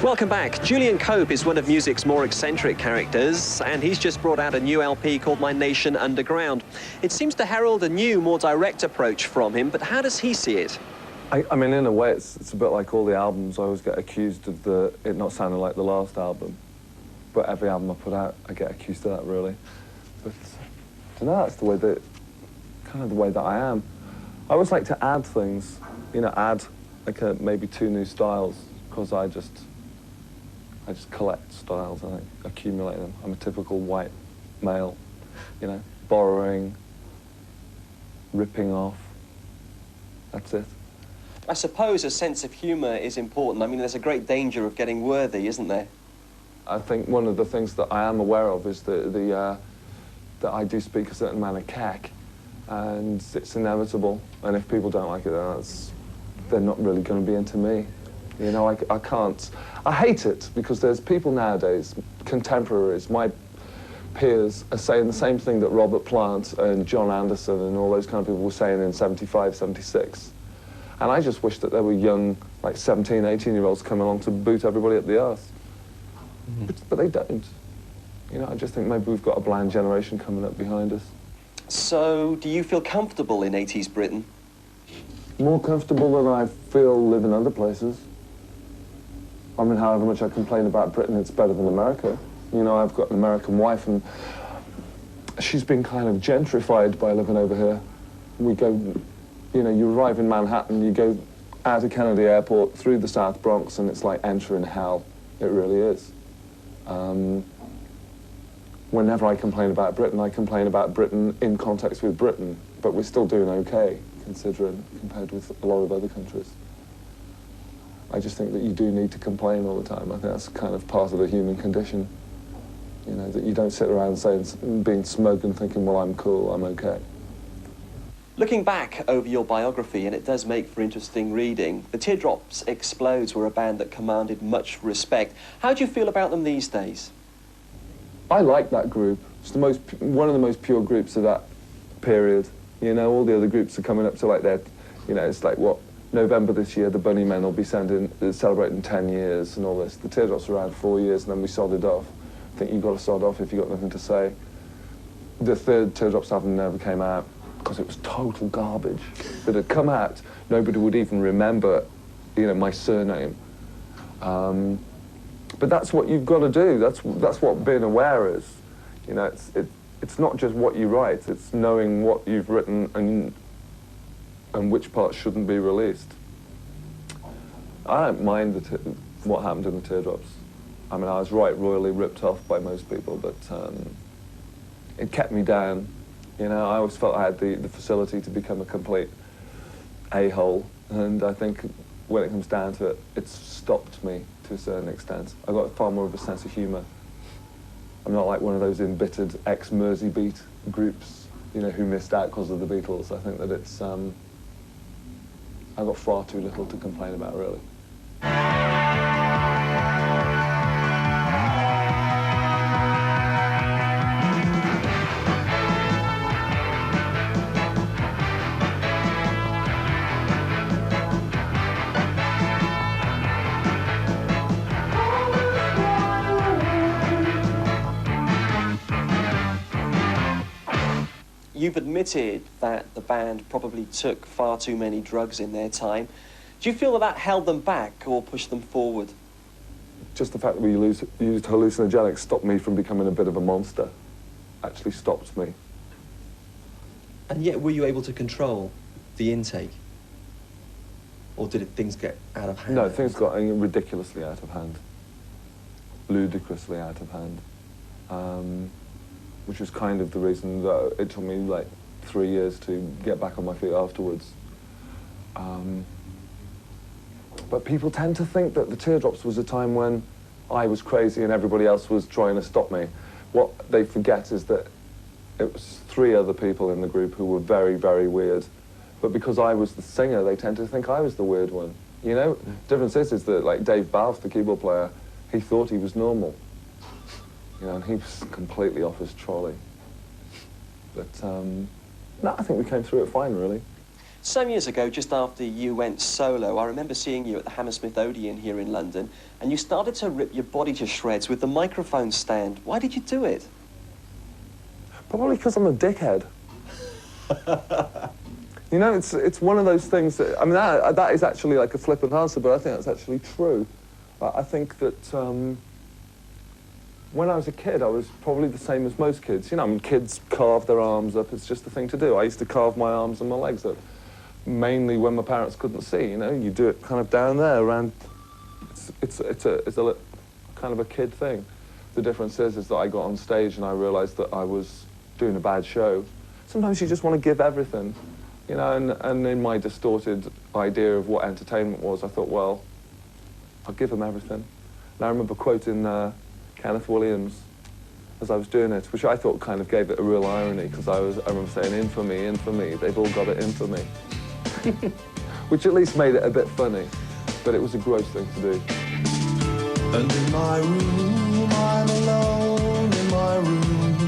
Welcome back. Julian Cope is one of music's more eccentric characters, and he's just brought out a new LP called My Nation Underground. It seems to herald a new, more direct approach from him, but how does he see it? I mean, in a way, it's a bit like all the albums. I always get accused of it not sounding like the last album. But every album I put out, I get accused of that, really. But I don't know, that's the way kind of the way that I am. I always like to add things, you know, add like maybe 2 new styles, because I just collect styles and I accumulate them. I'm a typical white male, you know, borrowing, ripping off. That's it. I suppose a sense of humour is important. I mean, there's a great danger of getting worthy, isn't there? I think one of the things that I am aware of is that I do speak a certain amount of cack, and it's inevitable. And if people don't like it, then they're not really going to be into me. You know, I can't. I hate it because there's people nowadays, contemporaries, my peers, are saying the same thing that Robert Plant and John Anderson and all those kind of people were saying in 75, 76. And I just wish that there were young, like 17, 18-year-olds coming along to boot everybody up the arse. But they don't. You know, I just think maybe we've got a bland generation coming up behind us. So, do you feel comfortable in 80s Britain? More comfortable than I feel living other places. I mean, however much I complain about Britain, it's better than America. You know, I've got an American wife, and she's been kind of gentrified by living over here. We go, you know, you arrive in Manhattan, you go out of Kennedy Airport, through the South Bronx, and it's like entering hell. It really is. Whenever I complain about Britain in context with Britain, but we're still doing okay, considering, compared with a lot of other countries. I just think that you do need to complain all the time. I think that's kind of part of the human condition. You know, that you don't sit around saying, being smug and thinking, well, I'm cool, I'm okay. Looking back over your biography, and it does make for interesting reading, the Teardrops Explodes were a band that commanded much respect. How do you feel about them these days? I like that group. It's one of the most pure groups of that period. You know, all the other groups are coming up to like their, you know, it's like what, November this year, the Bunnymen will be celebrating 10 years and all this. The Teardrops were around 4 years, and then we sodded off. I think you've got to sod off if you've got nothing to say. The third Teardrops album never came out because it was total garbage. If it had come out, nobody would even remember, you know, my surname. But that's what you've got to do. That's what being aware is. You know, it's not just what you write. It's knowing what you've written and which parts shouldn't be released. I don't mind what happened in the Teardrops. I mean, I was royally ripped off by most people, but it kept me down. You know, I always felt I had the facility to become a complete a-hole, and I think when it comes down to it, it's stopped me to a certain extent. I've got far more of a sense of humour. I'm not like one of those embittered ex-Merseybeat groups, you know, who missed out because of the Beatles. I think that it's, I've got far too little to complain about, really. You've admitted that the band probably took far too many drugs in their time. Do you feel that held them back or pushed them forward? Just the fact that we used hallucinogenics stopped me from becoming a bit of a monster. Actually stopped me. And yet, were you able to control the intake? Or did things get out of hand? No, things got ridiculously out of hand. Ludicrously out of hand. Which was kind of the reason that it took me like 3 years to get back on my feet afterwards. But people tend to think that the Teardrops was a time when I was crazy and everybody else was trying to stop me. What they forget is that it was 3 other people in the group who were very, very weird. But because I was the singer, they tend to think I was the weird one. You know, difference is that like Dave Balfe, the keyboard player, he thought he was normal. You know, and he was completely off his trolley. But, no, I think we came through it fine, really. Some years ago, just after you went solo, I remember seeing you at the Hammersmith Odeon here in London, and you started to rip your body to shreds with the microphone stand. Why did you do it? Probably because I'm a dickhead. You know, it's one of those things that, I mean, that is actually like a flippant answer, but I think that's actually true. I think that when I was a kid, I was probably the same as most kids. You know, I mean, kids carve their arms up. It's just the thing to do. I used to carve my arms and my legs up, mainly when my parents couldn't see. You know, you do it kind of down there around. It's a kind of a kid thing. The difference is that I got on stage and I realised that I was doing a bad show. Sometimes you just want to give everything, you know. And in my distorted idea of what entertainment was, I thought, well, I'll give them everything. And I remember quoting Kenneth Williams as I was doing it, which I thought kind of gave it a real irony, because I remember saying, infamy, infamy, they've all got it in for me. Which at least made it a bit funny, but it was a gross thing to do. And in my room